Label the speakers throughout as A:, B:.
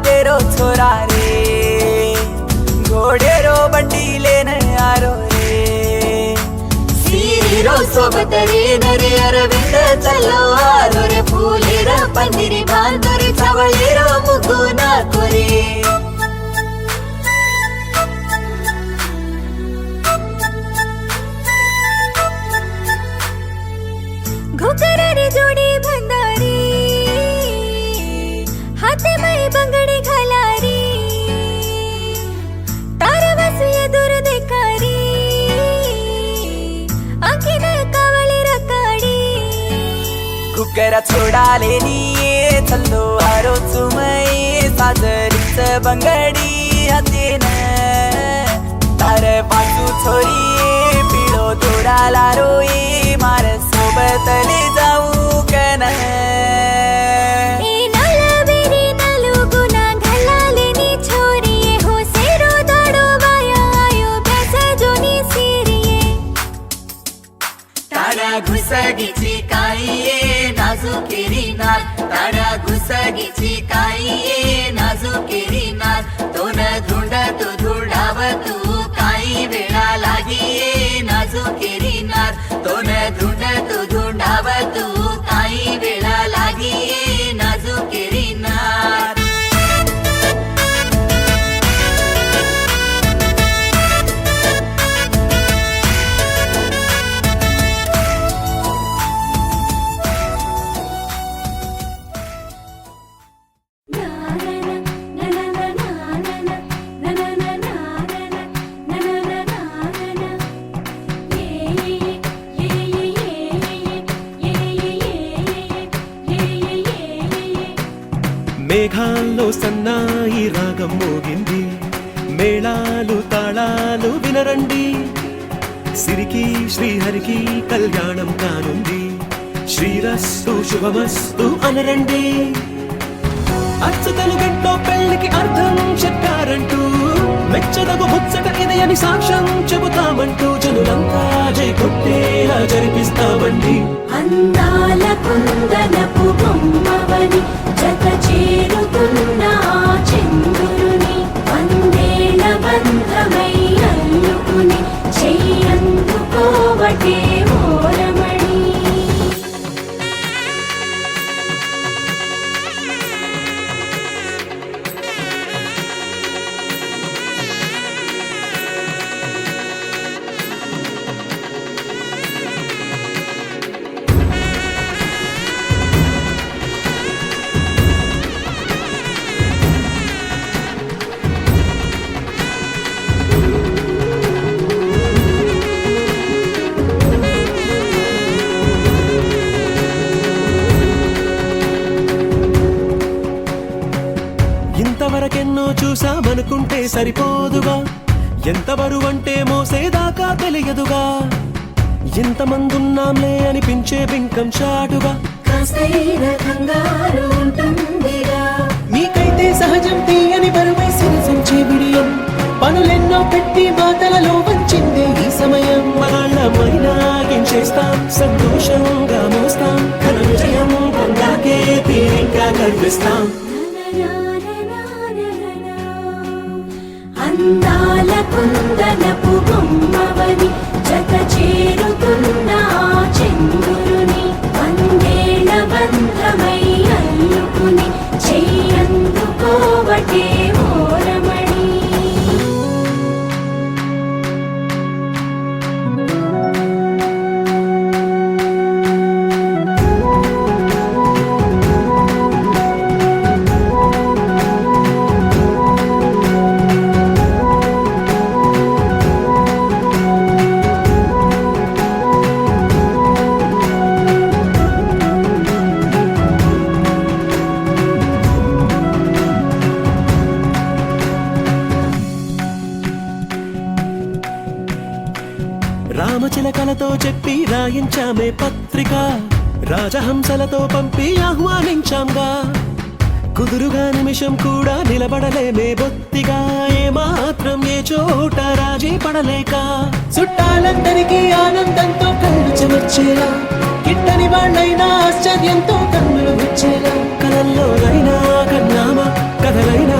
A: तेरो छोरा रे, घोड़े रो बंडी लेने आरो रे,
B: सीरो सोबत रे नरे अरविंद चलो आरो रे, फूलेर पंदिरी बांधो रे, चवळेर मुगु नाको रे.
C: घोकरारी जोडी भंडारी, हाते मै बंगडी घालारी, तार वासुये दूर देखारी, आखीन कावळी रकाडी.
A: कुकरा छोडा लेनी चल्लो आरो चुमई, साजरीच बंगडी हातीन, तार पाचू छोरी पिळो दोरा लारोई, मार सोबत ले जाऊ कन.
C: ए नालबेरी नालुगुना घालालेनी छोरीये, हो सेरो दाडो वाया आयो ब्यासा जोनी सिरिये.
B: तारा घुसगीची काईये नाजुकेरी नार, तारा घुसगीची काईये नाजुकेरी नार, दोन धुंड तू धुडाव तू काही वेळा लागिये नाजुकेरी नार, दोन धुंड तू धुंडाव तू काही वेळा लागिये नाजुकेरी नार.
D: మేఘాల్లో సన్నాయి రాగం మోగింది, మేళాలు తాళాలు వినరండి, సిరికి శ్రీహరికి కళ్యాణం కానుంది, శ్రీరస్తు శుభమస్తు అనరండి. అచ్చతలు గంటో పెళ్లికి అర్థం చెప్పారంటూ, మెచ్చదగు ముచ్చట ఇది అని సాక్ష్యం చెబుతామంటూ, జనులంతా జై కొట్టేలా జరిపిస్తామండి.
B: అందాల కుందనపు బొమ్మవని జత చేరుతున్న చంద్రుని, వందేల బంధమై అల్లుకుని చెయ్యందుకోవటే ఓరమణి.
D: ఇంతవరకెన్నో చూసామనుకుంటే సరిపోదుగా, ఎంత బరువంటే మోసేదాకా తెలియదుగా, ఇంతమందున్నాంలే అనిపించే బింకం చాటుగా,
B: కాస్తైన కంగారు ఉంటుందిగా,
D: మీకైతే సహజం తీయని బరువై సిరసించే బిడియం, పనులెన్నో పెట్టి మాటలలో వంచిందే ఈ సమయం. మనాళ్ళమైనా చేస్తాం, సంతోషంగా మోస్తాం, ఘన విజయం పొందాకే తీరిగ్గా కనిపిస్తాం.
B: అందాల కుందనపు బొమ్మవని జత చేరుతున్న చంద్రుని, వందేళ్ల బంధమై అల్లుకుని చెయ్యందుకోవటే ఓరమణి.
D: రామచిలకలతో చెప్పి రాయించామే పత్రిక, రాజహంసలతో పంపి ఆహ్వానించాంగా, కుదురుగా నిమిషం కూడా నిలబడలేమే బొత్తిగా, ఏమాత్రం ఏ చోట రాజీ పడలేక, చుట్టాలందరికీ ఆనందంతో కళ్ళు చెమర్చేలా, గిట్టని వాళ్ళైనా ఆశ్చర్యంతో కన్నులు వచ్చేలా, కలల్లోనైనా కన్నామా కథలైనా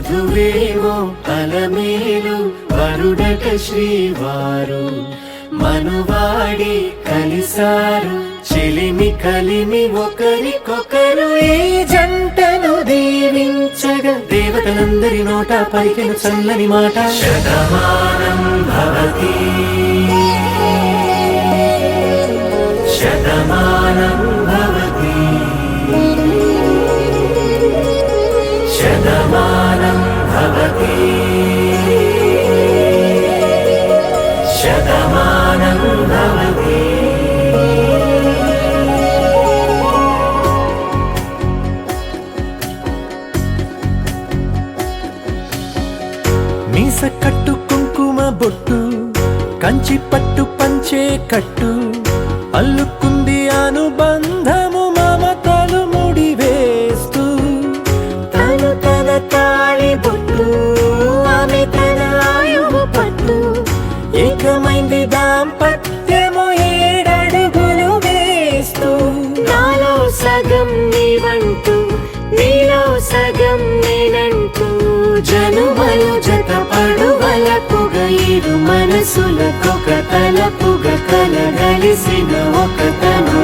D: వధువేమో అలమేలు వరుడట శ్రీవారు మనువాడి కలిసారు చెలిమి కలిమి ఒకరికొకరు ఈ జంటను దీవించగా దేవతలందరి నోట పలికెను చల్లని మాట శతమానం భవతి శతమానం భవతి శతమానం భవతి శతమానం భవతి. మీస కట్టు కుంకుమ బొట్టు కంచి పట్టు పంచే కట్టు అల్లుకుంది అనుబంధము మమతలు ముడివేస్తూ
B: తను తన తాళి బొట్టు ఆమె తన ఆయువు పట్టు
D: ఏకమైంది దాంపత్యము 7 అడుగులు వేస్తూ
B: నాలో సగం నీవంటూ నీలో సగం నేనంటూ జనుమలు జతపడు వలపుగ ఇరు మనసులకొక తలపుగ కలగలిసిన ఒక తను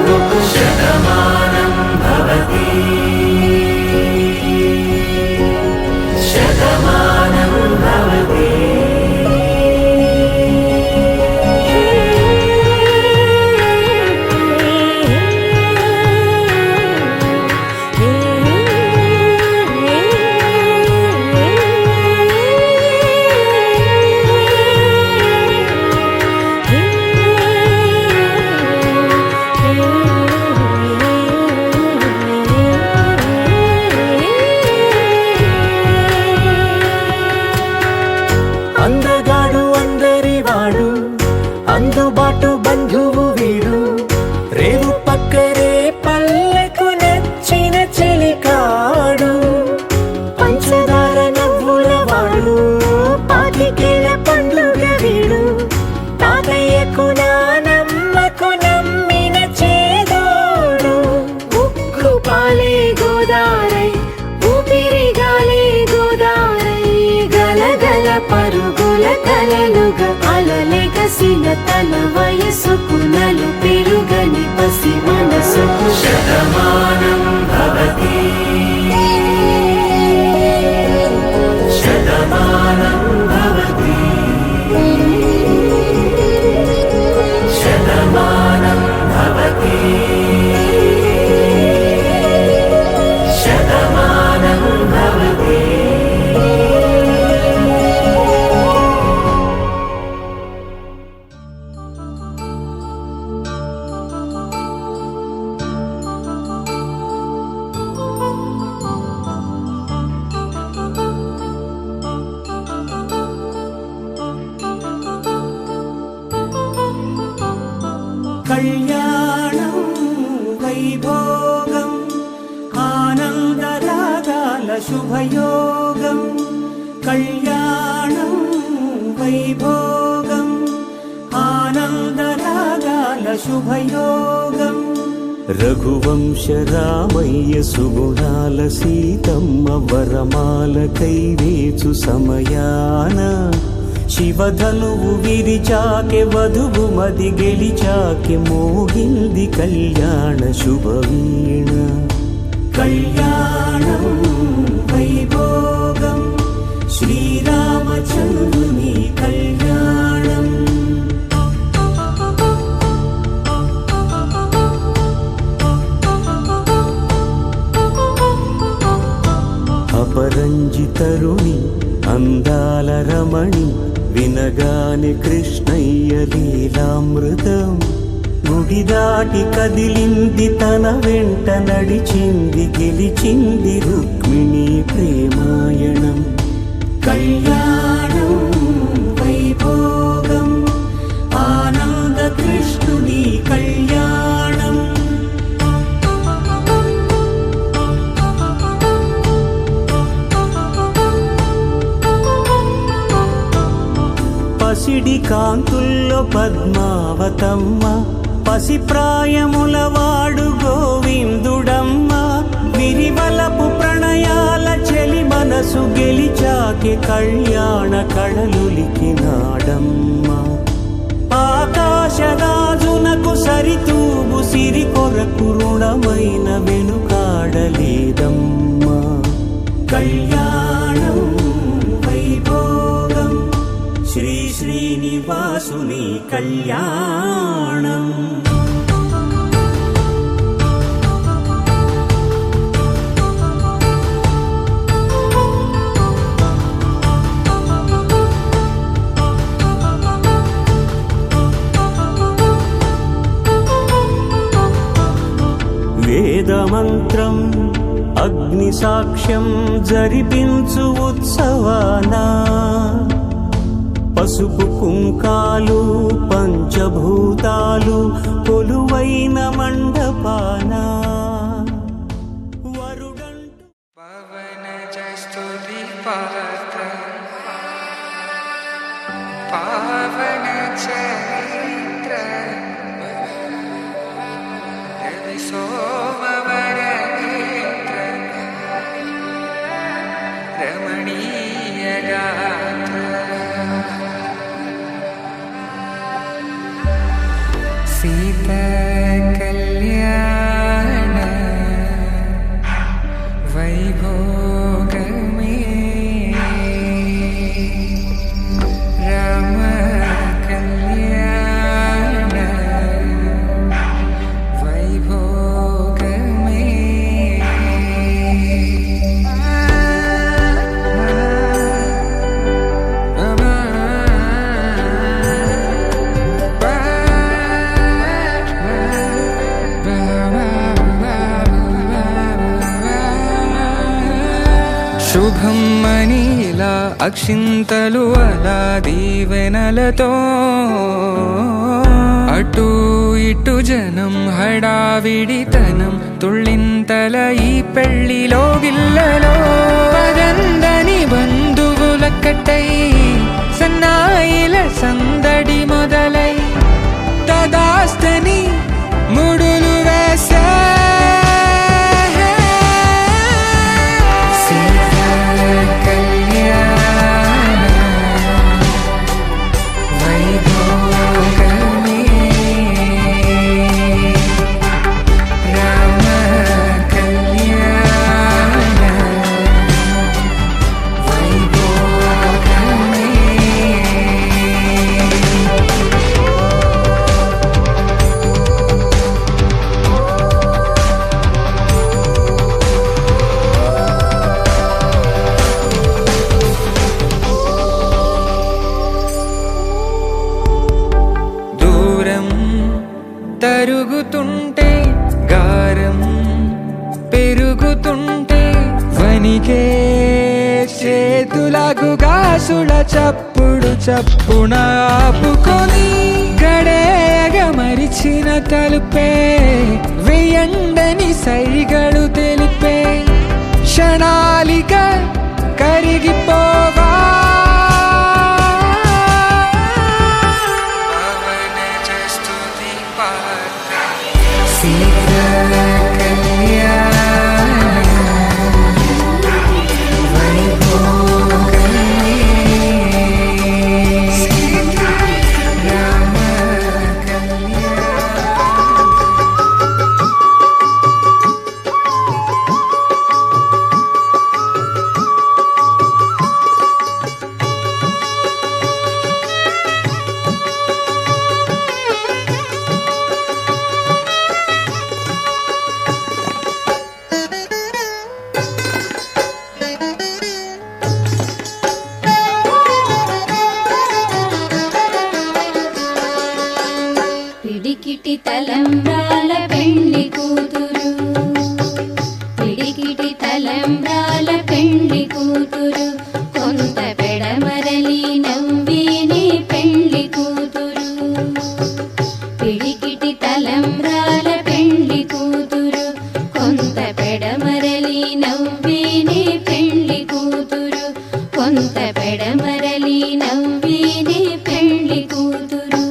D: శతమానం భవతి శతమానం భవతి. అందగాడు అందరివాడు అందుబాటు బంధువు వీడు రేవు పక్కరే పల్లెకు నచ్చిన చెలికాడు
B: పంచదార నవ్వుల వాడు పాతికేల పండుగ వీడు తాతయ్యకు నానమ్మకు నమ్మిన చేదోడు ఉక్కు పాలే గోదారై ఊపిరిగాలే గోదారై గలగల పరుగుల కలలుగా అలలెగసిన తన వయసుకు నలు పెరుగని పసి మనసుకు
D: శతమానం భవతి శతమానం భవతి శతమానం భవతి శతమానం భవతి. కళ్యాణం వైభోగం ఆనందరాగాల శుభయోగం కళ్యాణం వైభోగం ఆనందరాగాల శుభయోగం రఘువంశ రామయ్య సుగుణాల సీతమ్మ వరమాల కైవేచు సమయాన శివధనువు విరిచాకె వధువు మది గెలిచాకె మోగింది కళ్యాణ శుభవీణ కళ్యాణం వైభోగం శ్రీరామచంద్రుని కళ్యాణం. అపరంజి తరుణి అందాల రమణి వినగాని కృష్ణయ్య లీలామృతం గుడి దాటి కదిలింది తన వెంట నడిచింది గెలిచింది రుక్మిణి ప్రేమాయణం కళ్యాణం వైభోగం ఆనంద కృష్ణుని కళ్యాణం. పసిడి కాంతుల్లో పద్మావతమ్మ పసి ప్రాయముల వాడు గోవిందుడమ్మ విరివలపు ప్రణయ కళ్యాల చెలి మనసు గెలిచాకే కళ్యాణ కళలులికినాడమ్మా ఆకాశరాజునకు సరితూగు సిరి కొరకు రుణమైన వెనుకాడలేదమ్మా కళ్యాణం వైభోగం శ్రీ శ్రీనివాసుని కళ్యాణం వేదమంత్రం అగ్ని సాక్ష్యం జరిపించు ఉత్సవానా పసుపు కుంకాలు పంచభూతాలు కొలువైన మండపానా వరుడంటూ
E: పవన జస్తుతి పాత్ర పావన చరిత్ర రవి సోమవర నేత్ర రమణీయ గాత్ర సీత కళ్యాణ వైభోగమే రామ కళ్యాణ వైభోగమే శుభం మనీలా అక్షింతలు అలా దీవెనలతో అటు ఇటు జనం హడావిడితనం తుళ్ళింతల ఈ పెళ్లిలో గిల్లలో పదందని బంధువులక్కటై సన్నాయిల సందడి మొదలై తదాస్తని ముడులు వేసా తరుగుతుంటే గారం పెరుగుతుంటే వనికే చేతులకు గాసుల చప్పుడు చప్పున ఆపుకొని గడేగ మరిచిన తలుపే వెయ్యండని సైగలు తెలిపే క్షణాలిక కరిగిపోవా
C: పిడికిటి తలంబ్రాల పెండ్లి కూతురు పిడికిటి తలంబ్రాల పెండ్లి కూతురు కొంత పెడమరలి నవ్విని పెండ్లి కూతురు పిడికిటి తలంబ్రాల పెండ్లి కూతురు కొంత పెడమరలి నవ్విని పెండ్లి కూతురు కొంత పెడమరలి నవ్విని పెండ్లి కూతురు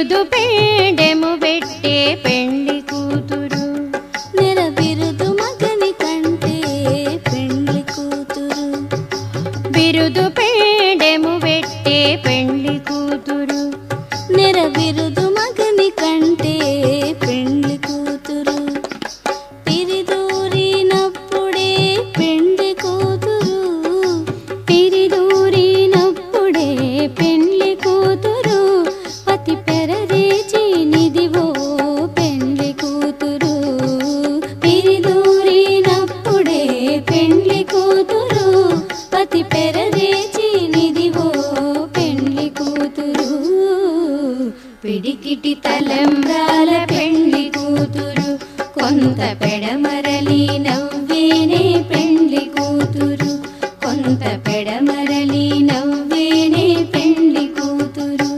C: బిరుదు పేడెము పెట్టే పెండ్లి కూతురు
B: నెల బిరుదు మగని కంటే పెండ్లి కూతురు
C: బిరుదు పేడెము పెట్టే పెండ్లి కూతురు
B: నెర బిరుదు మగని కంటే పెండ్లి కూతురు పిరిదూరినప్పుడే పెండ్లి కూతురు
C: పిరిదూరినప్పుడే పెండ్లి కూతురు పతి పెరరేచి నిదివో పెండ్లి కూతురు పిరిదూరినప్పుడే పెండ్లి కూతురు పతి పెరరేచి నిదివో పెండ్లి కూతురు పిడికిటి తలంబ్రాల పెండ్లి కూతురు కొంత పెడమరలి నవ్వేనే పెండ్లి కూతురు కొంత పెడమరలి నవ్వేనే పెండ్లి కూతురు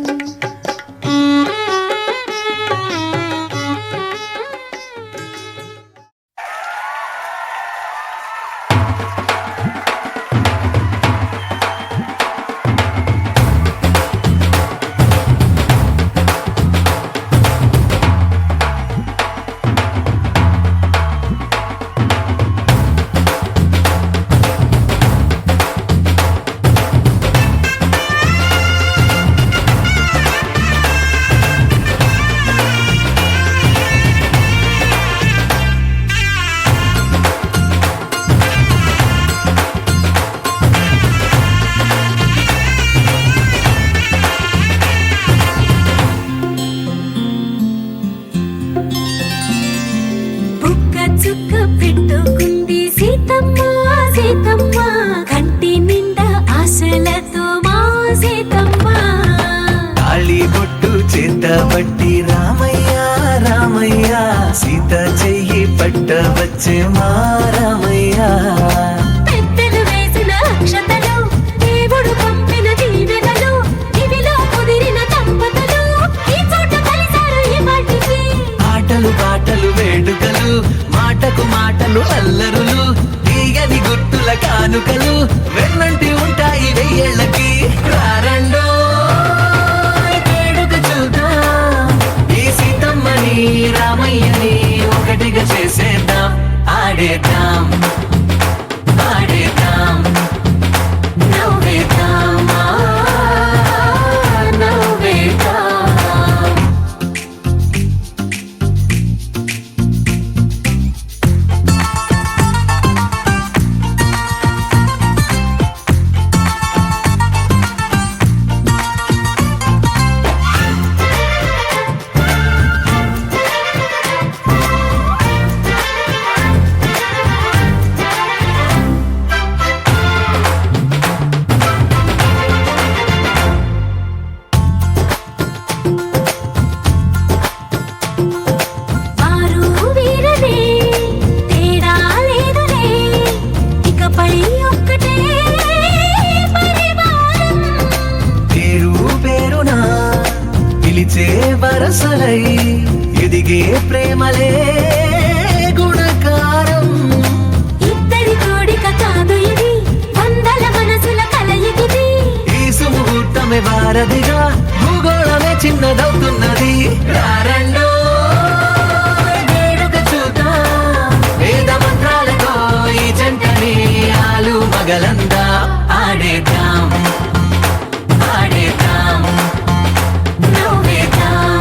B: బుక్క చుక్క పెట్టుకుంది సీతమ్మ సీతమ్మ కంటి నిండా ఆశలతో మా సీతమ్మ
A: తాళి బొట్టు చేతబట్టి రామయ్య రామయ్య సీత చెయ్యి పట్ట వచ్చే మా రామయ్య
B: పెద్దలు వేసిన అక్షతలు దేవుడు పంపిన దీవెనలు ఇవిలో కుదిరిన దంపతులు ఈ చోట కలిసారు ఈ వాటికి
A: ఆటలు పాటలు వేడుకలు మాటకు మాటలు అల్లరులు తీయని గుర్తుల కానుకలు వెన్నంటి ఉంటాయి వెయ్యేళ్ళకి రారండో వేడుక చూద్దాం ఈ సీతమ్మని రామయ్యని ఒకటిగా చేసేద్దాం ఆడేద్దాం ఆడేద్దాం
B: నవ్వేద్దాం నవ్వేద్దాం వారు వీరనే తేడా లేదులే ఇకపై ఒక్కటే పరివారం
A: పేరు పేరునా పిలిచే వరసలై ఎదిగే ప్రేమలే గుణకారం
B: ఇద్దరి కోడిక కాదు ఇది వందల మనసుల కలయికిది
A: ఈ సుముహూర్తమే వారధిగా భూగోళమే చిన్నదవుతున్నది రారండో వేడుక చూద్దాం వేద మంత్రాలతో ఈ జంటని ఆలు మగలందా ఆడేద్దాం ఆడేద్దాం
B: నవ్వేద్దాం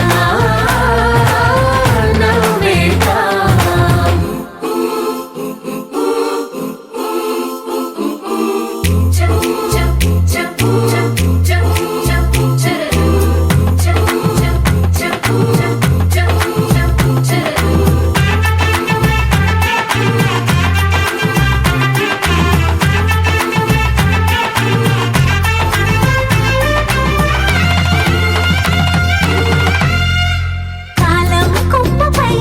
B: నవ్వేద్దాం కాలం కొమ్మపై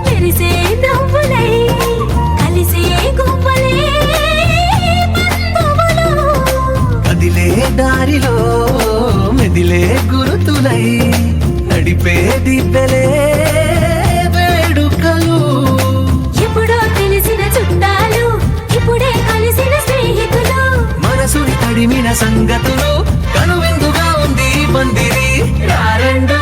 B: మెరిసే నవ్వులై కలిసే గువ్వలే బంధువులు
A: కదిలే దారిలో మెదిలే గురుతులై నడిపే దిబ్బెలే వేడుకలు
B: ఎప్పుడో తెలిసిన చుట్టాలు ఇప్పుడే కలిసిన స్నేహితులు
A: మనసుని తడిమిన సంగతులు కనువిందుగా ఉంది ఈ పందిరి రారండో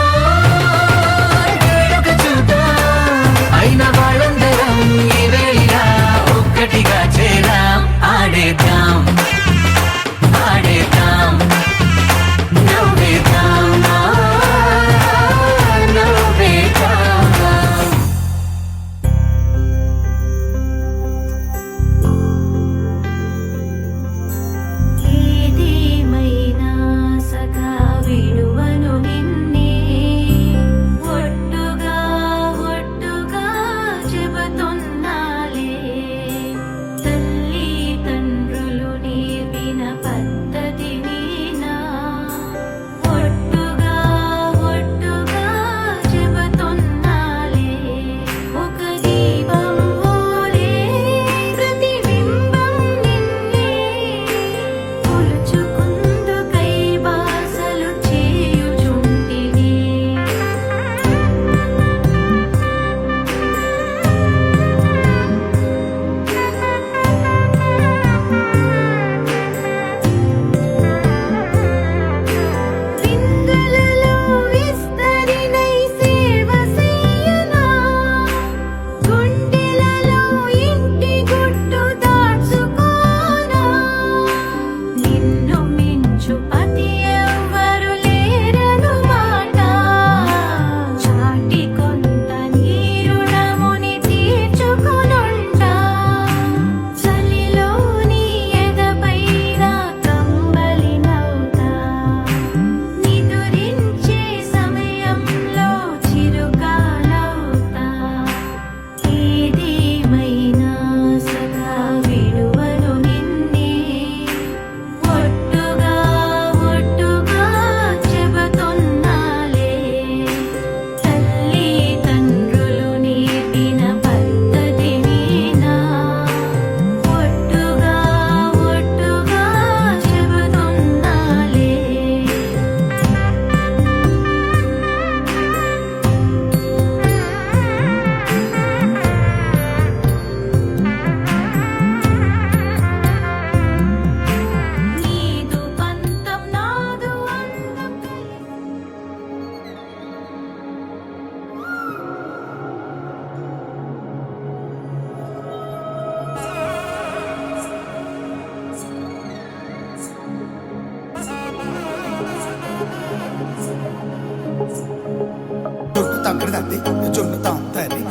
F: తండ్రి జొన్ను తండ్రి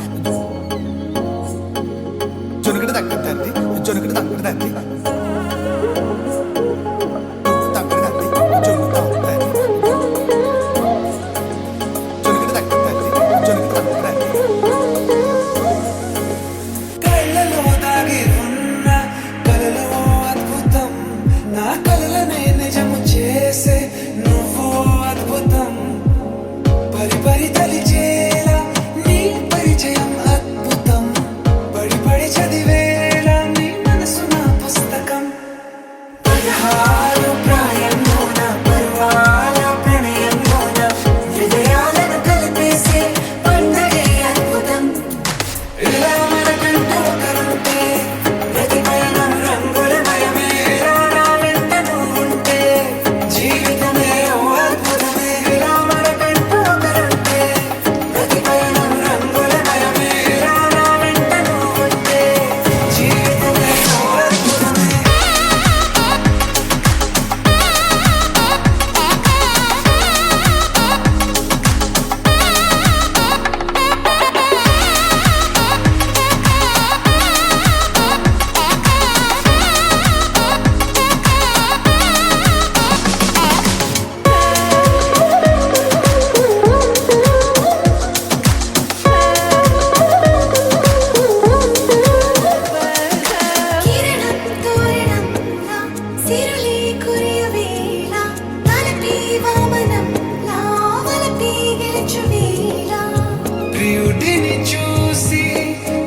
F: జొనుకటి తగ్గ తండ్రి జొనుకటి తగ్గ తండ్రి ప్రియుడిని చూసి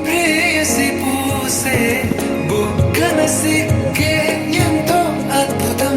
F: ప్రేయసి పూసే బుగ్గన సిగ్గే ఎంతో అద్భుతం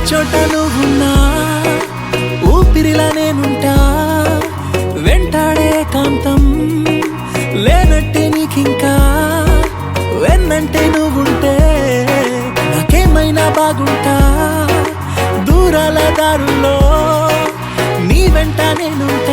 D: చోట నువ్వున్నా ఊపిరిలా నేనుంటా వెంటాడే కాంతం లేనట్టే నీకింకా వెన్నంటే నువ్వుంటే నాకేమైనా బాగుంటా దూరాల దారుల్లో నీ వెంట నేనుంటా